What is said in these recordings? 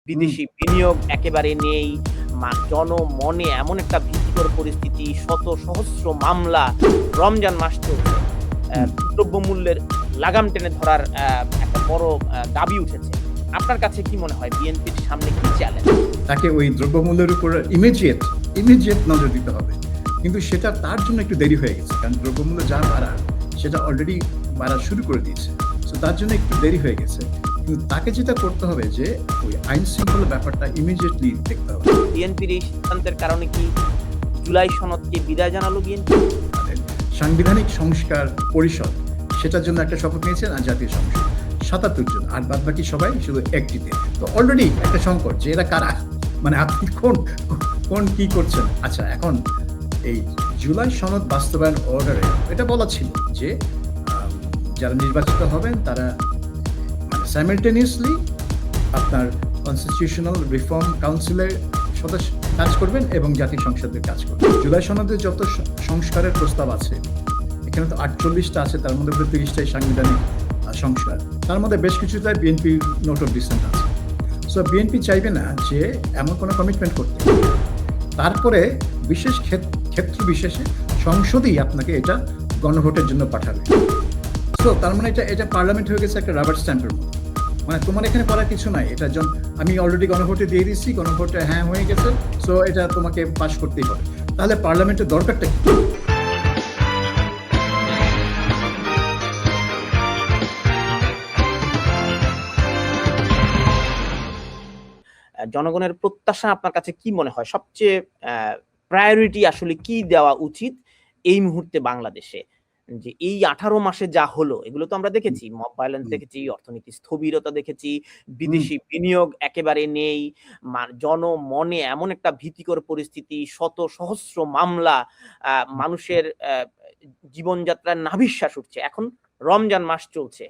হুম, বিদেশি বিনিয়োগ একেবারে নেই। জনমনে এমন একটা ভীতিকর পরিস্থিতি, শত সহস্র মামলা, রমজান মাস চলছে। অ্যা হুম। দ্রব্যমূল্যের লাগাম টেনে ধরার একটা বড় দাবি উঠেছে। আপনার কাছে কি মনে হয় বিএনপির সামনে কি চ্যালেঞ্জ? তাকে ওই দ্রব্যমূল্যের উপর ইমিডিয়েট নজর দিতে হবে। কিন্তু সেটা তার জন্য একটু দেরি হয়ে গেছে। কারণ দ্রব্যমূল্য যা বাড়ার, সেটা অলরেডি বাড়া শুরু করে দিয়েছে। সো তার জন্য একটু দেরি হয়ে গেছে। কিন্তু তাকে যেটা করতে হবে যে, ওই আইন শৃঙ্খলা ব্যাপারটা ইমিডিয়েটলি দেখতে হবে। বিএনপির এই সিদ্ধান্তের কারণে কি জুলাই সনদকে বিদায় জানালো বিএনপি? মানে সাংবিধানিক সংস্কার পরিষদ, সেটার জন্য একটা শপথ নিয়েছেন আর জাতীয় সংসদ। ৭৭ জন। আর বাদবাকি সবাই শুধু একটিতে। তো অলরেডি একটা সংকট যে এরা কারা? মানে আপনি কোন কি করছেন? আচ্ছা, এখন এই জুলাই সনদ বাস্তবায়ন অর্ডারে এটা বলা ছিল যে, আম যারা নির্বাচিত হবেন তারা মানে সাইমালটেনিয়াসলি আপনার কনস্টিটিউশনাল রিফর্ম কাউন্সিলের সদস্য কাজ করবেন এবং জাতীয় সংসদের কাজ করবেন। জুলাই সনদে যত সংস্কারের প্রস্তাব আছে, এখানে তো ৪৮টা আছে, তার মধ্যে ৩০টাই সাংবিধানিক সংস্কার। তার মধ্যে বেশ কিছুটাই বিএনপি নোট অফ ডিসেন্ট আছে। সো বিএনপি চাইবে না যে এমন কোনো কমিটমেন্ট করতে। তারপরে বিশেষ ক্ষেত্র বিশেষে সংসদই আপনাকে এটা গণভোটের জন্য পাঠাবে। সো তার মানে এটা পার্লামেন্ট হয়ে গেছে একটা রাবার স্ট্যাম্পের মতো। মানে তোমার এখানে করার কিছু নাই। এটা আমি অলরেডি গণভোটে দিয়ে দিচ্ছি, গণভোটে হ্যাঁ হয়ে গেছে। সো এটা তোমাকে পাস করতেই হবে। তাহলে পার্লামেন্টের দরকারটা কি? জনগণের প্রত্যাশা আপনার কাছে কি মনে হয়? সবচেয়ে প্রায়োরিটি আসলে কি দেওয়া উচিত এই মুহূর্তে বাংলাদেশে? যে এই ১৮ মাসে যা হলো এগুলো তো আমরা হুম, দেখেছি। মব ভায়োলেন্স হুম, দেখেছি, অর্থনীতির স্থবিরতা দেখেছি, হুম, বিদেশি বিনিয়োগ একেবারে নেই। জনমনে এমন একটা ভীতিকর পরিস্থিতি, শত সহস্র মামলা, মানুষের জীবনযাত্রার নাভিশ্বাস উঠছে। এখন রমজান মাস চলছে।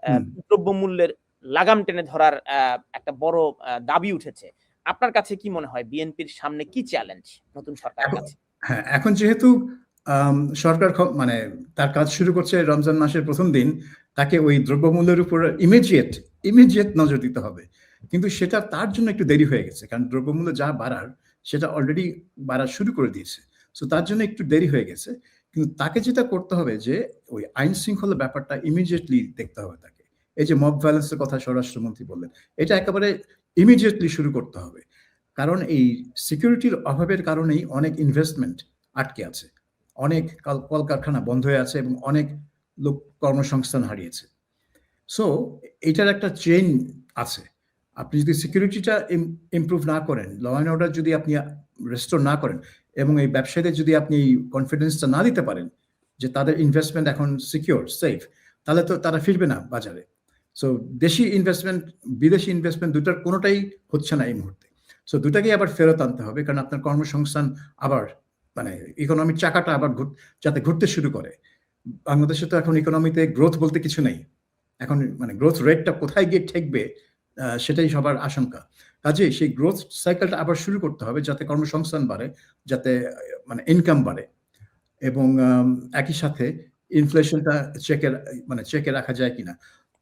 হুম। দ্রব্যমূল্যের লাগাম টেনে ধরার একটা বড় দাবি উঠেছে। আপনার কাছে কি মনে হয় বিএনপির সামনে কি চ্যালেঞ্জ নতুন সরকারের এখন কাছে? হ্যাঁ, এখন যেহেতু সরকার মানে তার কাজ শুরু করছে রমজান মাসের ১ম দিন, তাকে ওই দ্রব্যমূল্যের উপর ইমিডিয়েট নজর দিতে হবে। কিন্তু সেটা তার জন্য একটু দেরি হয়ে গেছে। কারণ দ্রব্যমূল্য যা বাড়ার, সেটা অলরেডি বাড়া শুরু করে দিয়েছে। সো তার জন্য একটু দেরি হয়ে গেছে। কিন্তু তাকে যেটা করতে হবে যে, ওই আইন শৃঙ্খলা ব্যাপারটা ইমিডিয়েটলি দেখতে হবে তাকে। এই যে মব ভায়োলেন্স এর কথা স্বরাষ্ট্রমন্ত্রী বললেন, এটা একেবারে ইমিডিয়েটলি শুরু করতে হবে। কারণ এই সিকিউরিটির অভাবের কারণেই অনেক ইনভেস্টমেন্ট আটকে আছে। অনেক কলকারখানা বন্ধ হয়ে আছে এবং অনেক লোক কর্মসংস্থান হারিয়েছে। সো এইটার একটা চেইন আছে। আপনি যদি সিকিউরিটিটা ইমপ্রুভ না করেন, ল অ্যান্ড অর্ডার যদি আপনি রেস্টোর না করেন এবং এই ব্যবসায়ীদের যদি আপনি কনফিডেন্সটা না দিতে পারেন যে তাদের ইনভেস্টমেন্ট এখন সিকিউর, সেফ, তাহলে তো তারা ফিরবে না বাজারে। সো দেশি ইনভেস্টমেন্ট, বিদেশি ইনভেস্টমেন্ট দুটার কোনোটাই হচ্ছে না এই মুহূর্তে। সো দুটাকেই আবার ফেরত আনতে হবে। কারণ আপনার কর্মসংস্থান আবার মানে ইকোনমির চাকাটা আবার যাতে ঘুরতে শুরু করে। বাংলাদেশে তো এখন ইকোনমিতে গ্রোথ বলতে কিছু নেই। এখন মানে গ্রোথ রেটটা কোথায় গিয়ে ঠেকবে সেটাই সবার আশঙ্কা। কাজেই সেই গ্রোথ সাইকেলটা আবার শুরু করতে হবে যাতে কর্মসংস্থান বাড়ে, যাতে মানে ইনকাম বাড়ে এবং একই সাথে ইনফ্লেশনটা চেকে রাখা যায় কিনা।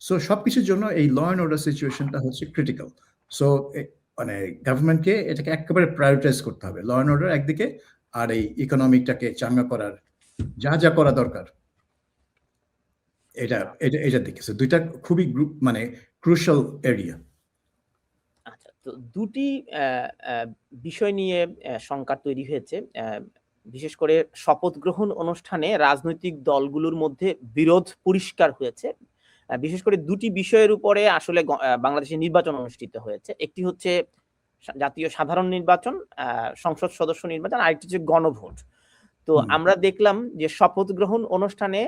সো সবকিছুর জন্য এই ল অ্যান্ড অর্ডার সিচুয়েশনটা হচ্ছে ক্রিটিক্যাল। সো মানে গভর্নমেন্টকে এটাকে একেবারে প্রায়োরিটাইজ করতে হবে। ল অ্যান্ড অর্ডার একদিকে আর এই ইকোনমিকটাকে চাঙ্গা করার যা করা দরকার এটা আ এটার দিকে। সো ২ টা খুবই মানে ক্রুশাল এরিয়া। আচ্ছা, তো ২ টি অ্যা অ্যা বিষয় নিয়ে শঙ্কা তৈরি হয়েছে। বিশেষ করে শপথ গ্রহণ অনুষ্ঠানে রাজনৈতিক দলগুলোর মধ্যে বিরোধ পরিষ্কার হয়েছে। বিশেষ করে ২ টি বিষয়ের উপরে আসলে বাংলাদেশে নির্বাচন অনুষ্ঠিত হয়েছে। একটি হচ্ছে জাতীয় সাধারণ নির্বাচন, সংসদ সদস্য নির্বাচন, আরেকটি হচ্ছে গণভোট। তো হুম, আমরা দেখলাম যে শপথ গ্রহণ অনুষ্ঠানে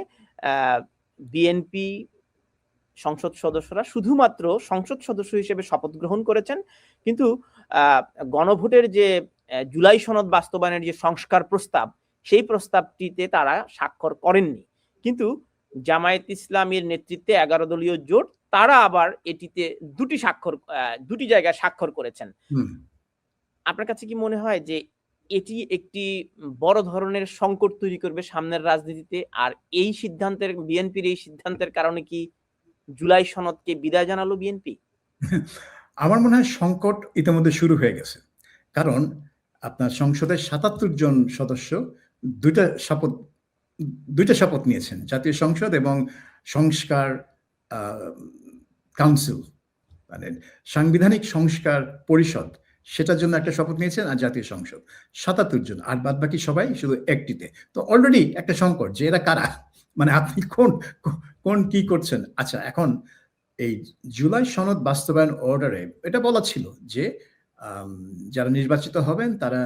আ বিএনপি সংসদ সদস্যরা শুধুমাত্র সংসদ সদস্য হিসেবে শপথ গ্রহণ করেছেন। কিন্তু আ গণভোটের যে জুলাই সনদ বাস্তবায়নের যে সংস্কার প্রস্তাব, সেই প্রস্তাবটিতে তারা স্বাক্ষর করেননি। কিন্তু জামায়াত ইসলামীর নেতৃত্বে ১১ দলীয় জোট তারা আবার এটিতে ২ টি জায়গায় স্বাক্ষর করেছেন। হুম। আপনার কাছে কি মনে হয় যে এটি একটি বড় ধরনের সংকট তৈরি করবে সামনের রাজনীতিতে? আর বিএনপির এই সিদ্ধান্তের কারণে কি জুলাই সনদকে বিদায় জানালো বিএনপি? আমার মনে হয় সংকট ইতিমধ্যে শুরু হয়ে গেছে, কারণ আপনার সংসদের ৭৭ জন সদস্য দুইটা শপথ দুইটা শপথ নিয়েছেন, জাতীয় সংসদ এবং সংস্কার কাউন্সিল, মানে সাংবিধানিক সংস্কার পরিষদ, সেটার জন্য একটা শপথ নিয়েছেন, আর জাতীয় সংসদ ৭৭ জন, আর বাদ বাকি সবাই শুধু একটিতে। তো অলরেডি একটা সংকট যে এরা কারা, মানে আপনি কোন কি করছেন। আচ্ছা, এখন এই জুলাই সনদ বাস্তবায়ন অর্ডারে এটা বলা ছিল যে যারা নির্বাচিত হবেন তারা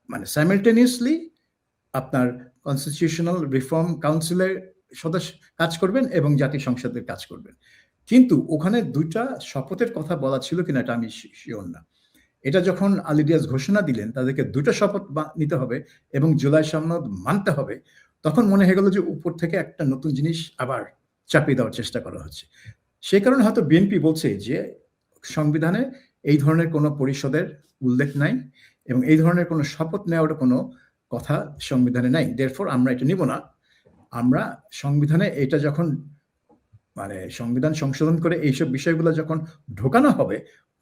মানে সাইমালটেনিয়াসলি আপনার কনস্টিটিউশনাল রিফর্ম কাউন্সিলের সদস্য কাজ করবেন এবং জাতীয় সংসদের কাজ করবেন। কিন্তু ওখানে দুইটা শপথের কথা বলা ছিল কিনা এটা আমি শিওর না। এটা যখন আলী রিয়াজ ঘোষণা দিলেন তাদেরকে দুটো শপথ নিতে হবে এবং জুলাই সনদ মানতে হবে, তখন মনে হয়ে গেল যে উপর থেকে একটা নতুন জিনিস আবার চাপিয়ে দেওয়ার চেষ্টা করা হচ্ছে। সেই কারণে হয়তো বিএনপি বলছে যে সংবিধানে এই ধরনের কোনো পরিষদের উল্লেখ নাই এবং এই ধরনের কোনো শপথ নেওয়ার কোনো কথা সংবিধানে নাই, দেয়ারফর আমরা এটা নিব না। আমরা সংবিধানে এটা যখন মানে সংবিধান সংশোধন করে এইসব বিষয়গুলো যখন ঢোকানো হবে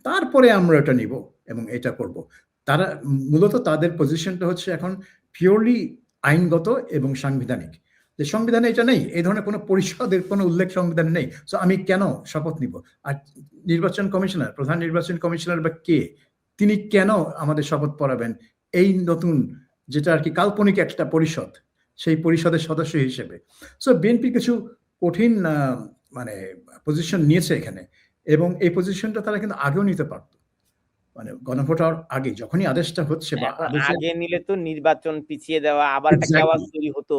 তারপরে আমরা এটা নিব এবং এটা করব। তারা মূলত তাদের পজিশনটা হচ্ছে এখন পিওরলি আইনগত এবং সাংবিধানিক, যে সংবিধানে এটা নেই, এই ধরনের কোনো পরিষদের কোনো উল্লেখ সংবিধানে নেই, সো আমি কেন শপথ নিব। আর নির্বাচন কমিশনার, প্রধান নির্বাচন কমিশনার বা কে, তিনি কেন আমাদের শপথ পড়াবেন এই নতুন যেটা আর কি কাল্পনিক একটা পরিষদ, সেই পরিষদের সদস্য হিসেবে। সো বিএনপি কিছু কঠিন মানে পজিশন নিয়েছে এখানে, এবং এই পজিশনটা তারা কিন্তু আগেও নিতে পারত, মানে গণভোট হওয়ার আগে যখনই আদেশটা হচ্ছে বা আগে নিলে তো নির্বাচন পিছিয়ে দেওয়া আবার একটা কেওয়াস তৈরি হতো।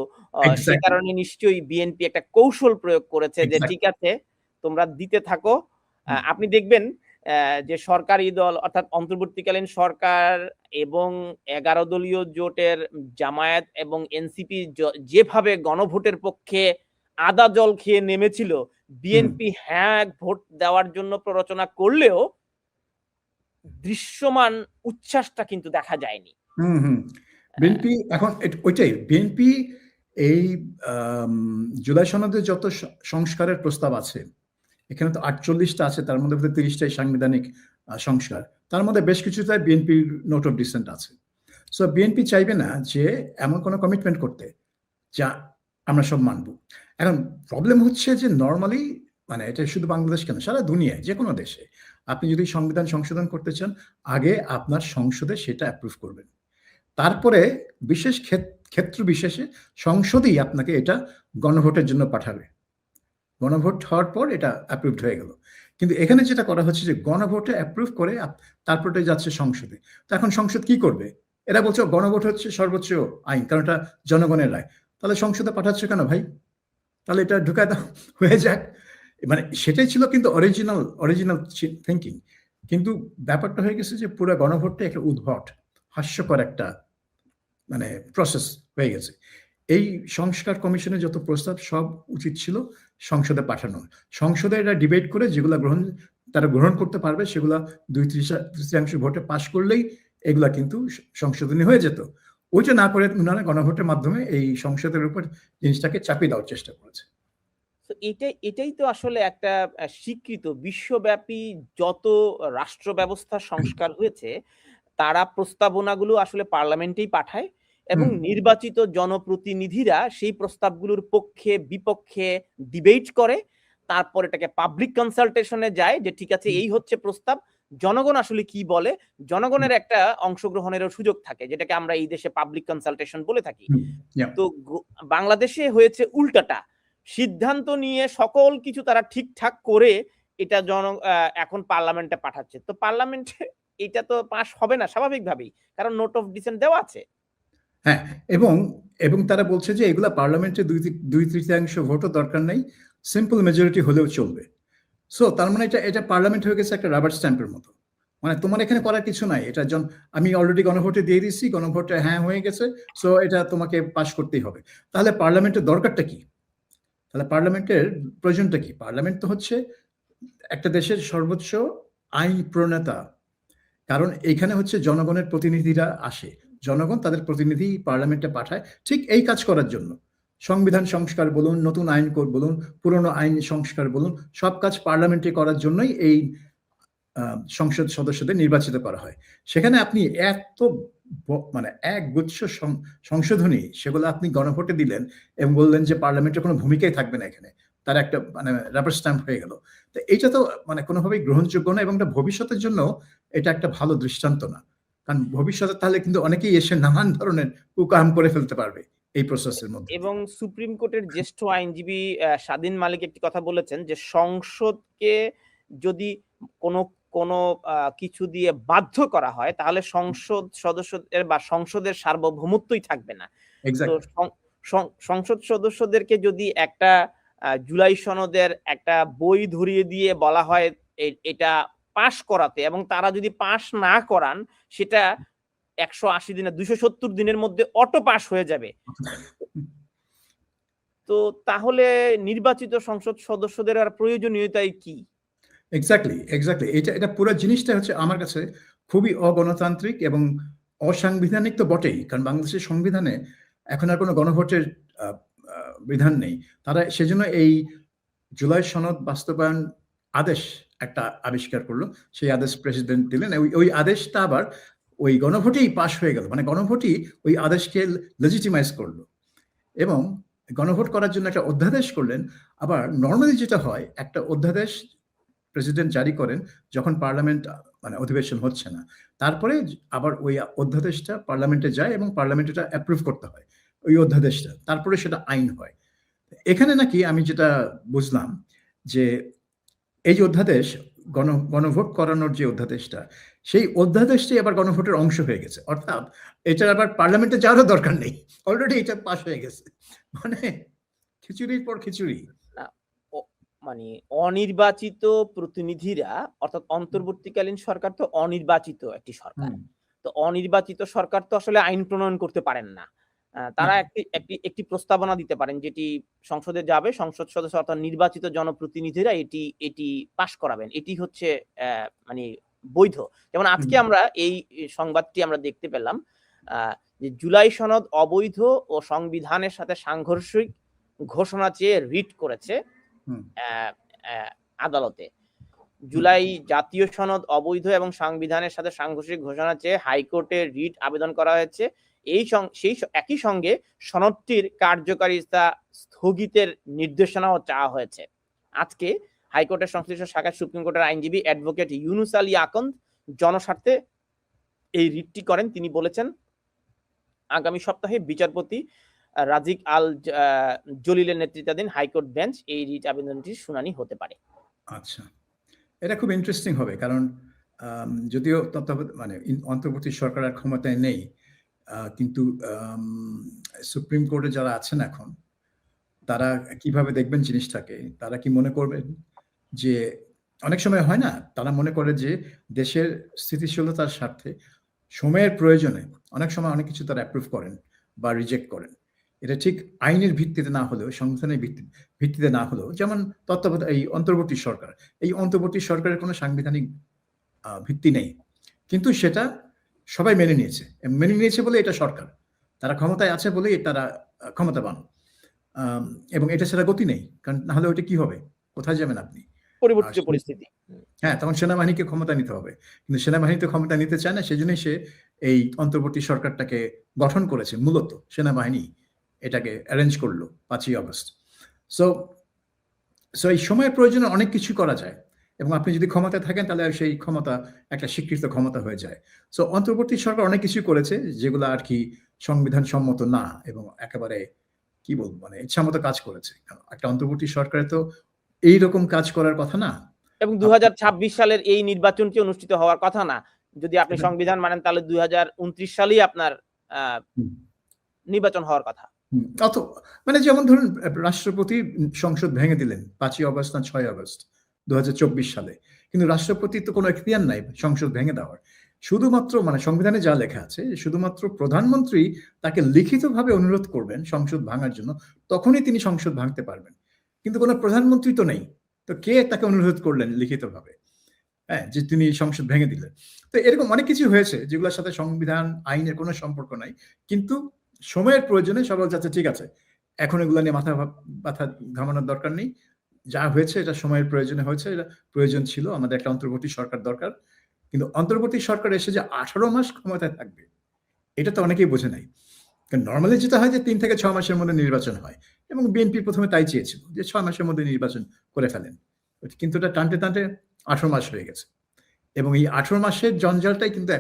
সে কারণে নিশ্চয়ই বিএনপি একটা কৌশল প্রয়োগ করেছে যে ঠিক আছে তোমরা দিতে থাকো। আপনি দেখবেন যে সরকারি দল অর্থাৎ অন্তর্বর্তীকালীন সরকার এবং 11 দলীয় জোটের জামায়াত এবং এনসিপি যেভাবে গণভোটের পক্ষে আদা জল খেয়ে নেমেছিল, বিএনপি হ্যাঁ ভোট দেওয়ার জন্য প্ররোচনা করলেও দৃশ্যমান উচ্ছ্বাসটা কিন্তু দেখা যায়নি। বিএনপি এখন ওইটাই, বিএনপি এই জুলাই সনদে যত সংস্কারের প্রস্তাব আছে, এখানে তো 48টা আছে, তার মধ্যে 30টাই সাংবিধানিক সংস্কার, তার মধ্যে বেশ কিছুটাই বিএনপির নোট অফ ডিসেন্ট আছে। সো বিএনপি চাইবে না যে এমন কোনো কমিটমেন্ট করতে যা আমরা সব মানব। এখন প্রবলেম হচ্ছে যে নর্মালি, মানে এটা শুধু বাংলাদেশ কেন, সারা দুনিয়ায় যে কোনো দেশে আপনি যদি সংবিধান সংশোধন করতে চান, আগে আপনার সংসদে সেটা অ্যাপ্রুভ করবেন, তারপরে বিশেষ ক্ষেত্র বিশেষে সংসদেই আপনাকে এটা গণভোটের জন্য পাঠাবে। গণভোট হওয়ার পর এটা অ্যাপ্রুভড হয়ে গেল। কিন্তু এখানে যেটা করা হচ্ছে যে গণভোটে অ্যাপ্রুভ করে তারপরে যাচ্ছে সংসদে। তো এখন সংসদ কি করবে? এরা বলছে গণভোট হচ্ছে সর্বোচ্চ আইন, কারণ এটা জনগণের রায়। তাহলে সংসদে পাঠাচ্ছ কেন ভাই? তাহলে এটা ঢুকায় দাও, হয়ে যাক। মানে সেটাই ছিল কিন্তু অরিজিনাল থিঙ্কিং। কিন্তু ব্যাপারটা হয়ে গেছে যে পুরো গণভোটটা একটা উদ্ভট হাস্যকর একটা মানে প্রসেস হয়ে গেছে। এই সংস্কার কমিশনের যত প্রস্তাব সব উচিত ছিল সংসদে পাঠানো, সংসদে এটা ডিবেট করে যেগুলা তারা গ্রহণ করতে পারবে সেগুলা 2/3 ভোটে পাশ করলেই এগুলা কিন্তু সংশোধনী হয়ে যেত। ওইটা না করে উনারা গণভোটের মাধ্যমে এই সংসদের উপর জিনিসটাকে চাপিয়ে দেওয়ার চেষ্টা করেছে। এটাই তো আসলে একটা স্বীকৃত বিশ্বব্যাপী যত রাষ্ট্র ব্যবস্থার সংস্কার হয়েছে তারা প্রস্তাবনাগুলো আসলে পার্লামেন্টেই পাঠায় এবং নির্বাচিত জনপ্রতিনিধিরা সেই প্রস্তাবগুলোর পক্ষে বিপক্ষে ডিবেট করে, তারপর এটাকে পাবলিক কনসালটেশনে যায় যে ঠিক আছে এই হচ্ছে প্রস্তাব, জনগণ আসলে কি বলে, জনগণের একটা অংশগ্রহণেরও সুযোগ থাকে, যেটাকে আমরা এই দেশে পাবলিক কনসালটেশন বলে থাকি। তো বাংলাদেশে হয়েছে উল্টাটা, সিদ্ধান্ত নিয়ে সকল কিছু তারা ঠিকঠাক করে এটা এখন পার্লামেন্টে পাঠাচ্ছে। তো পার্লামেন্টে এটা তো পাস হবে না স্বাভাবিকভাবেই, কারণ নোট অফ ডিসেন্ট দেওয়া আছে। হ্যাঁ, এবং তারা বলছে যে এগুলা পার্লামেন্টে 2/3 ভোটও দরকার নেই, সিম্পল মেজরিটি হলেও চলবে। সো তার মানে এটা পার্লামেন্ট হয়ে গেছে একটা রাবার স্ট্যাম্পের মতো, মানে তোমার এখানে করার কিছু নাই। এটা আমি অলরেডি গণভোটে দিয়ে দিচ্ছি, গণভোটে হ্যাঁ হয়ে গেছে, সো এটা তোমাকে পাস করতেই হবে। তাহলে পার্লামেন্টের দরকারটা কি? তাহলে পার্লামেন্টের প্রয়োজনটা কি? পার্লামেন্ট তো হচ্ছে একটা দেশের সর্বোচ্চ আইন প্রণেতা, কারণ এখানে হচ্ছে জনগণের প্রতিনিধিরা আসে, জনগণ তাদের প্রতিনিধি পার্লামেন্টে পাঠায় ঠিক এই কাজ করার জন্য। সংবিধান সংস্কার বলুন, নতুন আইন বলুন, পুরনো আইন সংস্কার বলুন, সব কাজ পার্লামেন্টে করার জন্যই এই সংসদ সদস্যদের নির্বাচিত করা হয়। সেখানে আপনি এত মানে একগুচ্ছ সংশোধনী সেগুলো আপনি গণভোটে দিলেন এবং বললেন যে পার্লামেন্টের কোনো ভূমিকাই থাকবে না এখানে, তার একটা মানে রাবার স্ট্যাম্প হয়ে গেল। তো এইটা তো মানে কোনোভাবেই গ্রহণযোগ্য না, এবং এটা ভবিষ্যতের জন্য এটা একটা ভালো দৃষ্টান্ত না। কারণ ভবিষ্যতে তাহলে কিন্তু অনেকেই এসে নানান ধরনের কুকাম করে ফেলতে পারবে এই প্রসেসের মধ্যে। এবং সুপ্রিম কোর্টের জ্যেষ্ঠ আইনজীবী স্বাধীন মালিক একটি কথা বলেছেন যে সংসদকে যদি কোনো কোনো কিছু দিয়ে বাধ্য করা হয় তাহলে সংসদ সদস্যদের বা সংসদের সার্বভৌমত্বই থাকবে না। তো সংসদ সদস্যদেরকে যদি একটা জুলাই সনদের একটা বই ধরিয়ে দিয়ে বলা হয় এটা পাশ করাতে, এবং তারা যদি পাশ না করান সেটা 180 দিনে 270 দিনের মধ্যে অটো পাস হয়ে যাবে, তো তাহলে নির্বাচিত সংসদ সদস্যদের আর প্রয়োজনীয়তাই কি? এক্স্যাক্টলি এটা পুরো জিনিসটা হচ্ছে আমার কাছে খুবই অগণতান্ত্রিক এবং অসাংবিধানিক তো বটেই, কারণ বাংলাদেশের সংবিধানে এখন আর কোনো গণভোটের বিধান নেই। তারা সেজন্য এই জুলাই সনদ বাস্তবায়ন আদেশ একটা আবিষ্কার করলো, সেই আদেশ প্রেসিডেন্ট দিলেন, ওই আদেশটা আবার ওই গণভোটেই পাশ হয়ে গেল, মানে গণভোটই ওই আদেশকে লেজিটিমাইজ করলো এবং গণভোট করার জন্য একটা অধ্যাদেশ করলেন। আবার নর্মালি যেটা হয়, একটা অধ্যাদেশ প্রেসিডেন্ট জারি করেন যখন পার্লামেন্ট মানে অধিবেশন হচ্ছে না, তারপরে আবার ওই অধ্যাদেশটা পার্লামেন্টে যায় এবং পার্লামেন্ট এটা অ্যাপ্রুভ করতে হয় ওই অধ্যাদেশটা, তারপরে সেটা আইন হয়। এখানে নাকি আমি যেটা বুঝলাম যে এই যে অধ্যাদেশ গণভোট করানোর যে অধ্যাদেশটা, সেই অধ্যাদেশটাই আবার গণভোটের অংশ হয়ে গেছে, অর্থাৎ এটা আবার পার্লামেন্টে যাওয়ারও দরকার নেই, অলরেডি এটা পাস হয়ে গেছে। মানে খিচুড়ির পর খিচুড়ি। মানে অনির্বাচিত প্রতিনিধিরা, অর্থাৎ অন্তর্বর্তীকালীন সরকার তো অনির্বাচিত একটি সরকার, তো অনির্বাচিত সরকার তো আসলে আইন প্রণয়ন করতে পারেন না। তারা একটি প্রস্তাবনা দিতে পারেন যেটি সংসদে যাবে, সংসদ সদস্য অর্থাৎ নির্বাচিত জনপ্রতিনিধিরা এটি পাশ করাবেন, এটি হচ্ছে মানে বৈধ। যেমন আজকে আমরা এই সংবাদটি আমরা দেখতে পেলাম যে জুলাই সনদ অবৈধ ও সংবিধানের সাথে সাংঘর্ষিক ঘোষণা চেয়ে রিট করেছে আদালতে। জুলাই জাতীয় সনদ অবৈধ এবং সংবিধানের সাথে সাংঘর্ষিক ঘোষণা চেয়ে হাইকোর্টে রিট আবেদন করা হয়েছে। সেই একই সঙ্গে সনদটির কার্যকারিতা স্থগিতের নির্দেশনাও চাওয়া হয়েছে। আজকে হাইকোর্টের সংশ্লিষ্ট শাখায় সুপ্রিম কোর্টের আইনজীবী অ্যাডভোকেট ইউনুস আলী আকন্দ জনস্বার্থে এই রিটটি করেন। তিনি বলেছেন আগামী সপ্তাহে বিচারপতি রাজিক আল জলিলের নেতৃত্বাধীন হাইকোর্ট বেঞ্চ এই রিট আবেদনটির শুনানি হতে পারে। আচ্ছা, এটা খুব ইন্টারেস্টিং হবে, কারণ যদিও মানে অন্তর্বর্তী সরকারের ক্ষমতায় নেই, কিন্তু সুপ্রিম কোর্টে যারা আছেন এখন, তারা কিভাবে দেখবেন জিনিসটাকে? তারা কি মনে করবেন যে অনেক সময় হয় না, তারা মনে করে যে দেশের স্থিতিশীলতার স্বার্থে সময়ের প্রয়োজনে অনেক সময় অনেক কিছু তারা অ্যাপ্রুভ করেন বা রিজেক্ট করেন। এটা ঠিক আইনের ভিত্তিতে না হলেও, সংবিধানের ভিত্তিতে না হলেও, যেমন তত্ত্বাবধায়ক এই অন্তর্বর্তী সরকারের কোনো সাংবিধানিক ভিত্তি নেই, কিন্তু সেটা সবাই মেনে নিয়েছে বলে এটা সরকার, তারা ক্ষমতায় আছে বলেই তারা ক্ষমতাবান, এবং এটা ছাড়া গতি নেই, কারণ না হলে ওইটা কি হবে, কোথায় যাবেন আপনি? পরিবর্তিত পরিস্থিতি। হ্যাঁ, তখন সেনাবাহিনীকে ক্ষমতা নিতে হবে, কিন্তু সেনাবাহিনী তো ক্ষমতা নিতে চায় না, সেজন্যই সে এই অন্তর্বর্তী সরকারটাকে গঠন করেছে। মূলত সেনাবাহিনী এটাকে অ্যারেঞ্জ করলো 5ই আগস্ট। সো এই সময়ের প্রয়োজনে অনেক কিছু করা যায়, এবং আপনি যদি ক্ষমতায় থাকেন তাহলে সেই ক্ষমতা একটা স্বীকৃত ক্ষমতা হয়ে যায়। সো অন্তর্বর্তী সরকার অনেক কিছু করেছে যেগুলো আর কি সংবিধান সম্মত না, এবং একেবারে কি বলবো, মানে ইচ্ছামতো কাজ করেছে। একটা অন্তর্বর্তী সরকারে তো এইরকম কাজ করার কথা না, এবং 2026 সালের এই নির্বাচনটি অনুষ্ঠিত হওয়ার কথা না। যদি আপনি সংবিধান মানেন তাহলে 2029 সালেই আপনার নির্বাচন হওয়ার কথা। অত মানে যেমন ধরুন রাষ্ট্রপতি সংসদ ভেঙে দিলেন 5ই আগস্ট না 6ই আগস্ট 2024 সালে, কিন্তু রাষ্ট্রপতির তো কোনো এখতিয়ার নাই সংসদ ভেঙে দেওয়ার। শুধুমাত্র মানে সংবিধানে যা লেখা আছে, শুধুমাত্র প্রধানমন্ত্রী তাকে লিখিতভাবে অনুরোধ করবেন সংসদ ভাঙার জন্য, তখনই তিনি সংসদ ভাঙতে পারবেন। কিন্তু কোনো প্রধানমন্ত্রী তো নেই, তো কে তাকে অনুরোধ করলেন লিখিতভাবে, হ্যাঁ, যে তিনি সংসদ ভেঙে দিলেন? তো এরকম অনেক কিছু হয়েছে যেগুলোর সাথে সংবিধান আইনের কোনো সম্পর্ক নাই, কিন্তু সময়ের প্রয়োজনে সবাই যাচ্ছে ঠিক আছে, এখন এগুলো নিয়ে মাথা ঘামানোর দরকার নেই, যা হয়েছে এটা সময়ের প্রয়োজনে হয়েছে, এটা প্রয়োজন ছিল, আমাদের একটা অন্তর্বর্তী সরকার দরকার। কিন্তু অন্তর্বর্তী সরকার এসে যে 18 মাস ক্ষমতায় থাকবে, এটা তো অনেকেই বোঝে নাই। কারণ নরমালি যেটা হয় যে ৩ থেকে ৬ মাসের মধ্যে নির্বাচন হয় এবং বিএনপি প্রথমে তাই চেয়েছিল যে ৬ মাসের মধ্যে নির্বাচন করে ফেলেন। কিন্তু এটা টানতে ১৮ মাস হয়ে গেছে এবং এই ১৮ মাসের জঞ্জালটাই কিন্তু